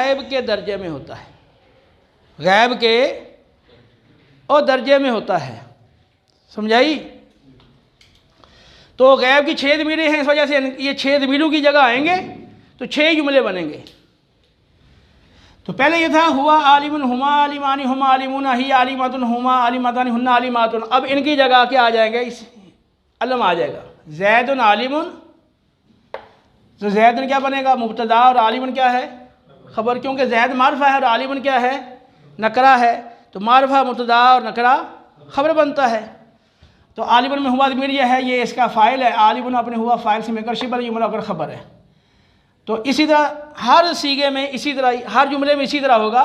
गैब के दर्जे में होता है, गैब के और दर्जे में होता है, समझाई। तो गैब की 6 ज़मीरें हैं, इस वजह से ये 6 ज़मीरों की जगह आएंगे तो 6 जुमले बनेंगे। तो पहले ये था हुआ आलिमुन हुमा आलिमानी हुमा आलिमुना ही आलिमातुन हुमा आलिमातानी हुन्ना आलिमातुन। अब इनकी जगह क्या आ जाएंगे, इस अलम आ जाएगा। ज़ैदुन आलिमुन, तो ज़ैदुन क्या बनेगा, मुब्तदा, और आलिमुन क्या है, खबर, क्योंकि ज़ैद मारफा है और आलिमुन क्या है, नकरा है। तो मारफा मुब्तदा और नकरा खबर बनता है। तो आलिमुन में हुआ ज़मीर यह है, ये इसका फ़ाइल है। आलिमुन अपने हुआ फ़ाइल से मिलकर शिबर जुमला अगर खबर है। तो इसी तरह हर सीगे में, इसी तरह हर जुमले में इसी तरह होगा।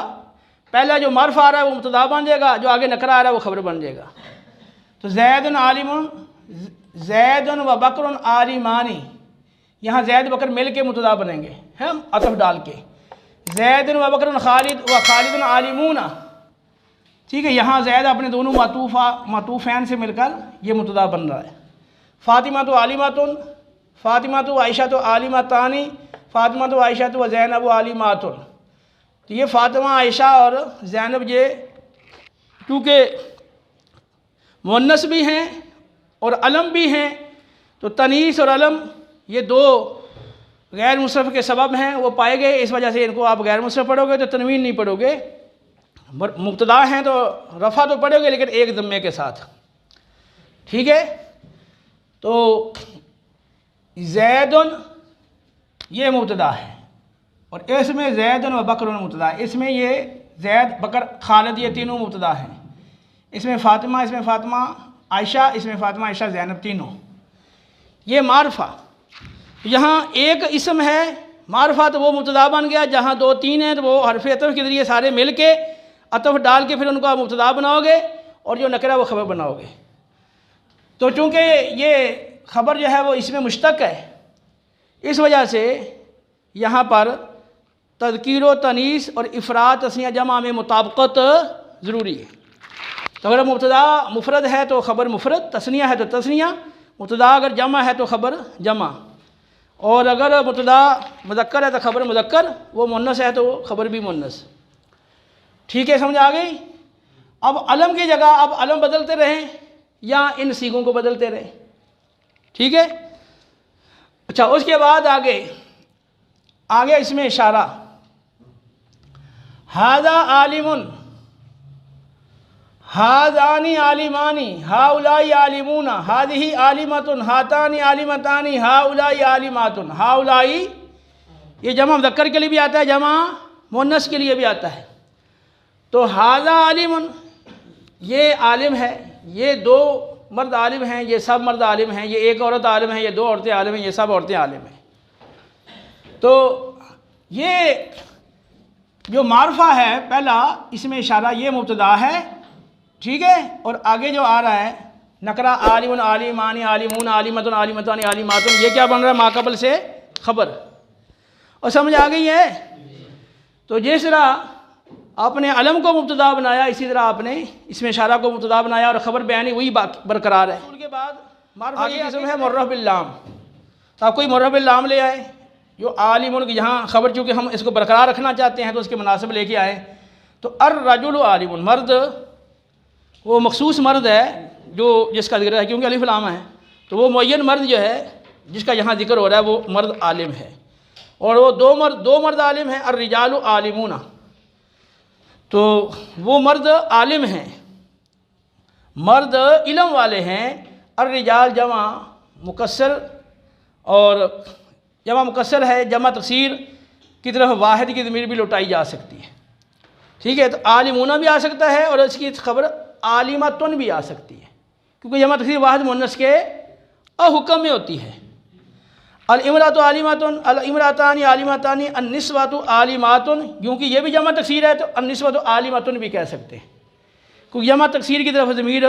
पहला जो मारफा आ रहा है वो मुब्तदा बन जाएगा, जो आगे नकरा आ रहा है वो खबर बन जाएगा। तो ज़ैदुन आलिमुन, ज़ैदुन व बकरुन आलिमानी, यहाँ ज़ैद बकर मिल के मुब्तदा बनेंगे, हम अतफ डाल के। ज़ैदुन व बकरुन खालिद व खालिदुन आलिमूना, ठीक है, यहाँ ज़ैद अपने दोनों मातूफ़ैन से मिलकर ये मुब्तदा बन रहा है। फ़ातिमा तो आलिमातुन, फ़ातिमा तो आयशा तो आलिमातानी, फ़ातिमा तो आयशा तो ज़ैनब आलिमातुन। तो ये फ़ातिमा, आयशा और ज़ैनब ये क्योंकि मुअन्नस भी हैं और अलम भी हैं, तो तनीस और अलम ये दो गैर मुसरफ़ के सबब हैं, वो पाए गए। इस वजह से इनको आप गैर मुसरफ़ पढ़ोगे तो तनवीन नहीं पढ़ोगे। मुब्तदा हैं तो रफ़ा तो पढ़ोगे लेकिन एक ज़म्मे के साथ, ठीक है। तो ज़ैदुन ये मुब्तदा है और इसमें ज़ैदुन व बकरुन मुब्तदा है। इसमें ये ज़ैद, बकर, खालिद ये तीनों मुब्तदा हैं। इसमें फ़ातिमा, इसमें फ़ातिमा आयशा, इसमें फ़ातिमा आयशा ज़ैनब, तीनों ये मारफा। यहाँ एक इसम है मारफा, तो वो मुब्तदा बन गया। जहाँ 2 3 हैं तो वो हरफ अतफ़ के ज़रिए सारे मिल के अतफ़ डाल के फिर उनको आप मुब्तदा बनाओगे और जो नकरा वो खबर बनाओगे। तो चूँकि ये खबर जो है वो इसमें मुश्तक है, इस वजह से यहाँ पर तज़कीर व तनीस और इफ़राद तस्निया जमा में मुताबकत ज़रूरी है। तो अगर मुब्तदा मुफ़रद है तो ख़बर मुफ़रद, तस्निया है तो तस्निया, मुब्तदा अगर जमा है तो ख़बर जमा, और अगर मुब्तदा मुज़क्कर है तो ख़बर मुज़क्कर, वो मुन्नस है तो ख़बर भी मुन्नस, ठीक है, समझ आ गई। अब अलम की जगह अब अलम बदलते रहें या इन सीगों को बदलते रहें, ठीक है। अच्छा, उसके बाद आगे इसमें इशारा, हाज़ा आलिमुन, हाज़ानी आलिमानी, हाउलाई आलिमूना, हादिही आलिमतुन, हातानी आलिमतानी, हाउलाई आलिमातुन। हाउलाई ये जमा मुज़क्कर के लिए भी आता है, जमा मुन्नस के लिए भी आता है। तो हाज़ा आलिमुन ये आलिम है, ये 2 मर्द आलिम हैं, ये सब मर्द आलिम हैं, ये एक औरत आलिम है, ये 2 औरतें आलिम हैं, ये सब औरतें आलिम हैं। तो ये जो मारफा है पहला, इसमें इशारा, ये मुब्तदा है, ठीक है। और आगे जो आ रहा है नकरा, आलिमुन आलिमानी आलिमून आलिमतुन आलिमतानी आलिमातुन, ये क्या बन रहा है, माकबल से खबर। और समझ आ गई है। तो जिस तरह आपने अलम को मुब्तदा बनाया, इसी तरह आपने इसमें इशारा को मुब्तदा बनाया और ख़बर बयानी वही बरकरार है। उसके बाद मारफा की किस्म है मुर्रफ़ बिल लाम। तो आप कोई मुर्रफ़ बिल लाम ले आए, जो आलिमुन की जहाँ ख़बर, चूँकि हम इसको बरकरार रखना चाहते हैं तो उसके मुनासिब लेके आए। तो अर रजुल आलिमुन, मर्द वो मखसूस मर्द है जो जिसका जिक्र है, क्योंकि अलिफ लाम है, तो वो मुअय्यन मर्द जो है जिसका यहाँ जिक्र हो रहा है वो मर्द आलिम है। और वो दो मर्द आलिम हैं, अर रिजालु आलिमूना, तो वो मर्द आलिम हैं, मर्द इल्म वाले हैं। अर रिजाल जमा मुकस्सर, और जमा मुकस्सर है, जमा तक़सीर की तरफ वाहिद की ज़मीर भी लौटाई जा सकती है, ठीक है। तो आलिमूना भी आ सकता है और इसकी खबर आलिमतुन भी आ सकती है, क्योंकि जमा तक़सीर वाहिद मुन्नस के हुक्म में होती है। अल इमरातु आलिमातुन, अल इमरातानी आलिमातानी, अन निस्वतु आलिमातुन, क्योंकि ये भी जमा तक़सीर है तो अन निस्वतु आलिमातुन भी कह सकते हैं, क्योंकि जमा तक़सीर की तरफ ज़मीर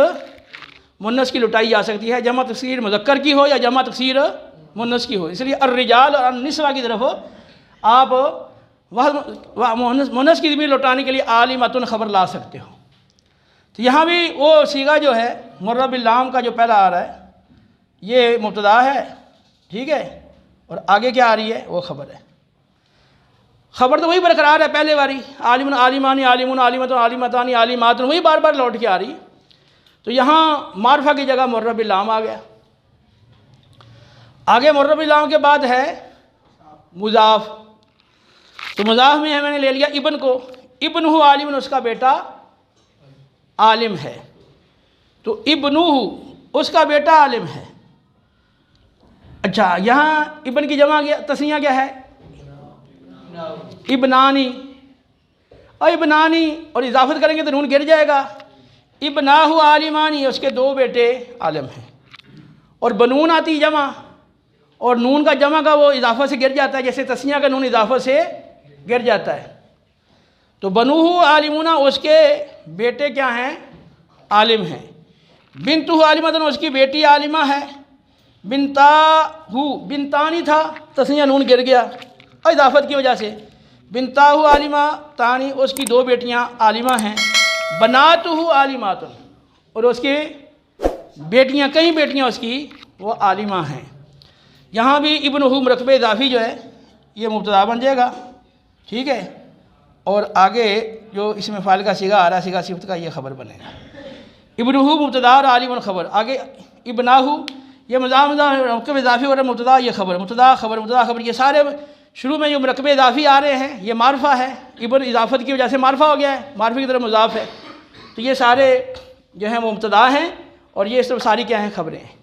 मुन्नस की लुटाई जा सकती है, जमा तक़सीर मुज़क्कर की हो या जमा तक़सीर मुन्नस की हो। इसलिए अर रिजाल और अन निस्वा की तरफ आप वह मुन्नस की ज़मीर लौटाने के लिए आलिमातुन ख़बर ला सकते हो। तो यहाँ भी वो सीगा जो है मुर्रफ़ बिल लाम का जो पहला आ रहा है ये मुब्तदा है, ठीक है, और आगे क्या आ रही है वो खबर है। ख़बर तो वही बरकरार है पहले वाली, आलिम आलिमानी आलिमुन आलिमतुन आलिमतानी आलिमातुन, वही बार बार लौट के आ रही। तो यहाँ मारफा की जगह मुर्रब बिल लाम आ गया। आगे मुर्रब बिल लाम के बाद है मुज़ाफ़। तो मुज़ाफ़ में है मैंने ले लिया इब्न को, इब्न हु आलिम, उसका बेटा आलिम है। तो इब्नुहु उसका बेटा आलिम है। अच्छा, यहाँ इब्न की जमा गया तस्निया क्या है? इब्नानी। और इब्नानी और इजाफत करेंगे तो नून गिर जाएगा। इब्नाहु आलिमानी, उसके दो बेटे आलिम हैं। और बनून आती जमा, और नून का जमा का वो इजाफा से गिर जाता है, जैसे तस्निया का नून इजाफा से गिर जाता है। तो बनूहु आलिमुना, उसके बेटे क्या हैं? आलिम हैं। बिन्तुहु आलिमतन, उसकी बेटी आलिमा है। बिनताहु, बिनतानी था, तस्निया नून गिर गया और इजाफत की वजह से। बिनताहु आलिमा तानी, उसकी दो बेटियां आलिमा हैं। बनातुहु आलिमातुन, और उसकी बेटियां, कई बेटियां उसकी वो आलिमा हैं। यहाँ भी इब्नुहु मरकबे इजाफी जो है ये मुब्तदा बन जाएगा, ठीक है। और आगे जो इसमें फ़ाइल का सीगा आ रहा है, सीगा सिफ्त का, ये ख़बर बनेगा। इब्नुहु मुब्तदा और आलिमुन ख़बर। आगे इब्नाहु ये मरकब इजाफी और मुब्तदा, ये ख़बर, मुब्तदा ख़बर, मुब्तदा ख़बर, ये सारे शुरू में जो मरकब इजाफी आ रहे हैं ये मारफा है। इब्न इजाफत की वजह से मारफा हो गया है, मारफे की तरफ मुज़ाफ़ है। तो ये सारे जो हैं वो मुब्तदा हैं और ये सब सारी क्या हैं? ख़बरें हैं।